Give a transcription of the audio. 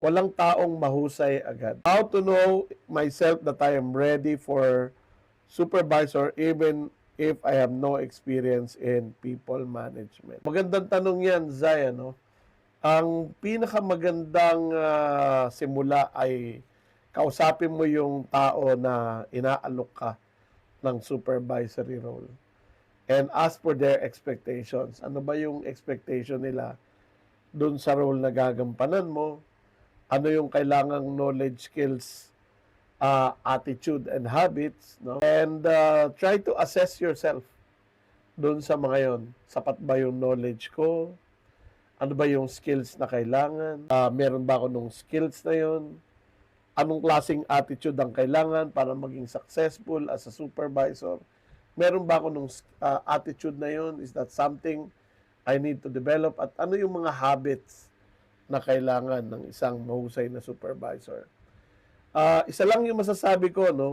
Walang taong mahusay agad. How to know myself that I am ready for supervisor even if I have no experience in people management? Magandang tanong yan, Zay, ano? Ang pinakamagandang simula ay kausapin mo yung tao na inaalok ka ng supervisory role and ask for their expectations. Ano ba yung expectation nila dun sa role na gagampanan mo? Ano yung kailangang knowledge, skills, attitude, and habits, no? And try to assess yourself dun sa mga yon. Sapat ba yung knowledge ko? Ano ba yung skills na kailangan? Meron ba ako nung skills na yon? Anong klaseng attitude ang kailangan para maging successful as a supervisor? Meron ba ako nung attitude na yon? Is that something I need to develop? At ano yung mga habits na kailangan ng isang mahusay na supervisor? Isa lang yung masasabi ko, no?